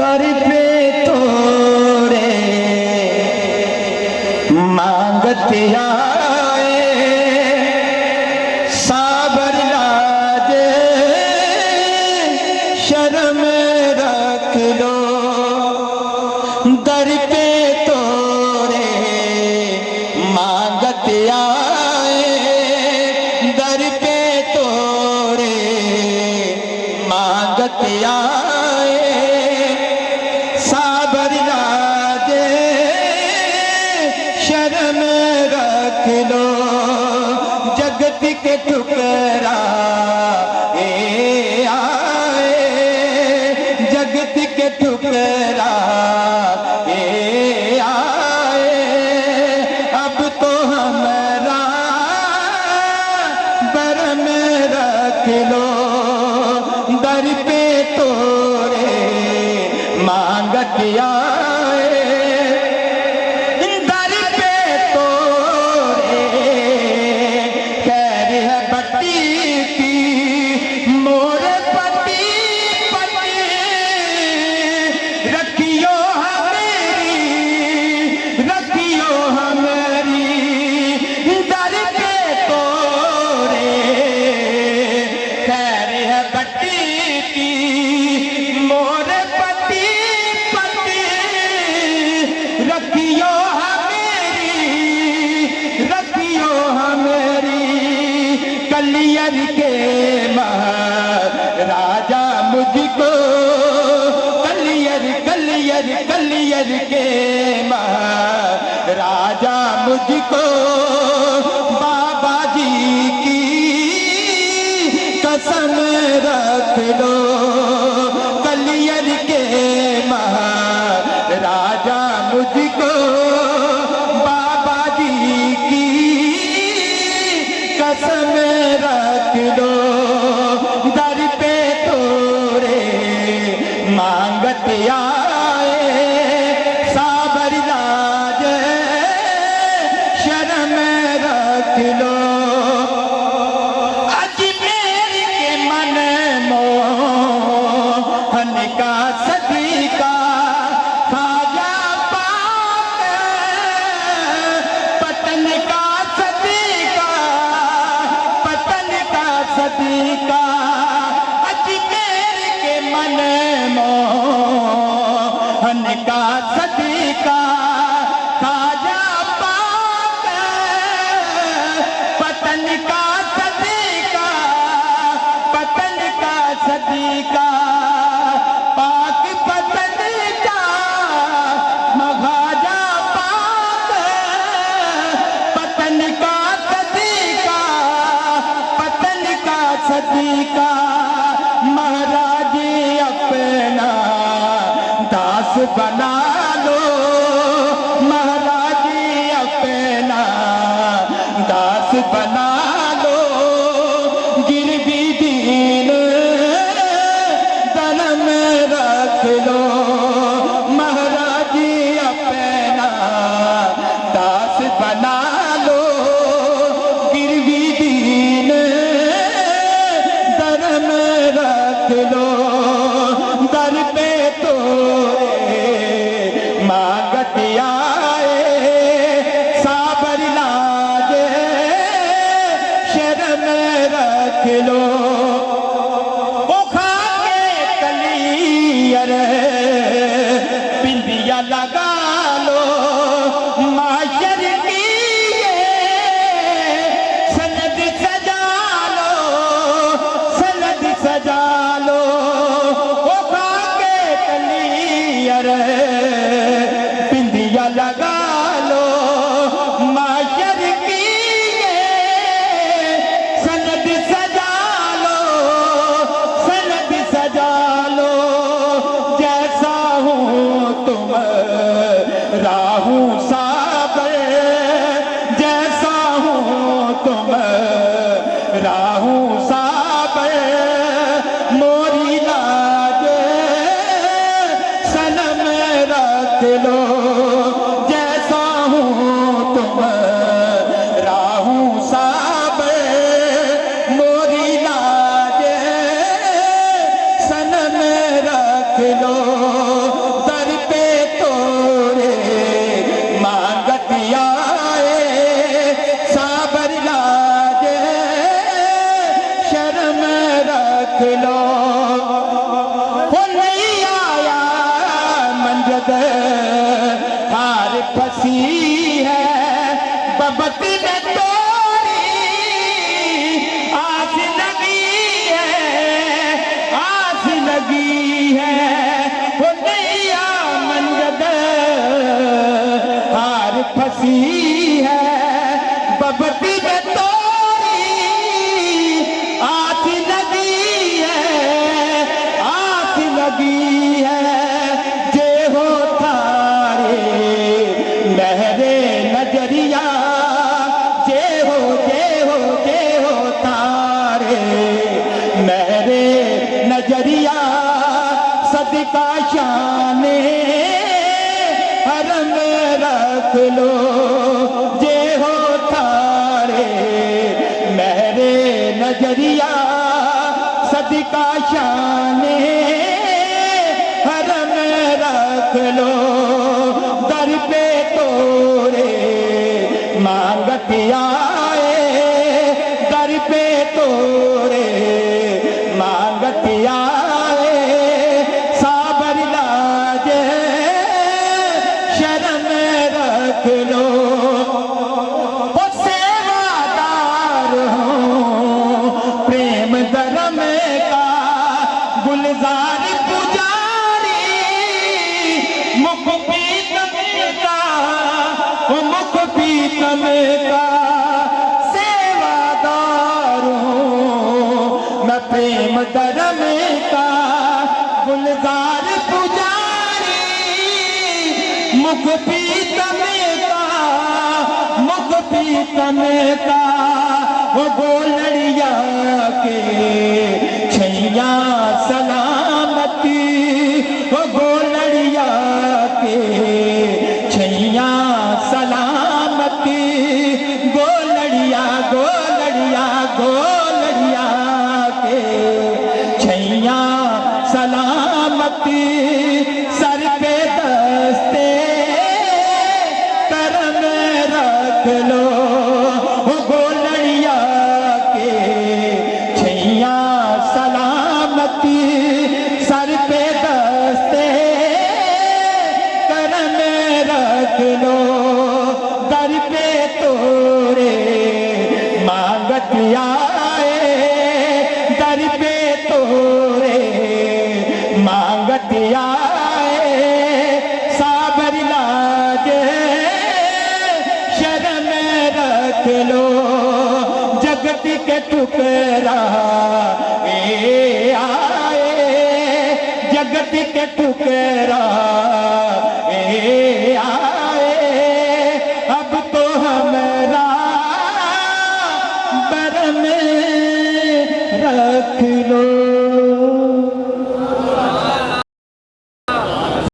दर पे तोड़े मांगते आए, साबर लाजे शर्म रख लो। दर पे तोड़े मांगते आए, दर पे तोड़े मांगते आए, साबर लाजे शर्म रख लो। जगत के टुकड़ा आए, जगत के टुकड़ा आए, अब तो हमारा बरम रख लो। दर पे तोड़े मांगत आए, दर पे तोड़े कह है बट्टी की मोर पति पति, रखियो हमेरी, रखियो हमेरी। दर पे तोड़े खैर है बट्टी की मोर पति पति, रखियो हमेरी, रखियो हमेरी। कलियर के महाराजा मुझको, कलियर कलियर कलियर के महाराजा मुझको बाबा जी की कसम रख लो। कलियर के महाराजा मुझको बाबा जी की कसम रख लो। दर पे तोड़े मांगत आए, साबर लाजे शर्म रख लो। अजमेर के मन मोहन का सदीका खाजा पाक, पतन का सदीका, पतन का सदीका। अजमेर के मन मोहन का सदीका खाजा पाक, पतन का सदीका, पतन का सदीका। पाक पतन का महाजा पाक, पतन का सदीका, पतन का सदीका। महाराज अपना दास बना लो, महाराज अपना दास बना लो। गिरवी दीन दनम रख लो, महाराज अपना दास बना लो। गिरवी दीन दनम रख लो। दर पे तोड़े मांगत आए, साबर लाजे शर्म रख लो। खा के कलियर बिंदिया लगा लो, माशर की ये सनद सजा लो, सनद सजा लो, वो नहीं आया मंजद हार फंसी है, बबत में तोड़ी आस लगी है, आस लगी है, वो नहीं आ मंजद हार फंसी है, बबत में तोड़ी आस लगी है, आस लगी है, जे हो थारे लहरे नजरिया, जे हो जे हो जे हो तारे लहरे नजरिया, सदका शाने हरम रख लो, जे हो थारे लहरे नजरिया, सदका शाने हरम रख लो, दर पे तोरे मांगत आए, दर पे तोरे मांगत आए, साबर लाज शर्म रख लो, वो सेवादार हूँ प्रेम धर्म का, गुलजार पुजारी मुख पीतम का, वो मुख पीतम का सेवादार हूँ मैं प्रेम धर्म का, गुलजार पुजारी मुख पीतम का, मुख पीतम का, वो गोलड़िया के छैया सलामती, वो गोलड़िया के छैया सलामती, गोलड़िया गोलड़िया गोलड़िया के छैया सलामती, सर पे दस्ते करम रख लो, वो गोलड़िया के छैया सलामती, सर पे दस्ते करम रख लो, दर पे तोरे मांगत आए, दर पे तोरे मांगत आए, साबर लाज शर्म रख लो, जगत के टुकड़ा ए आए, जगत के टुकड़ा ए आए,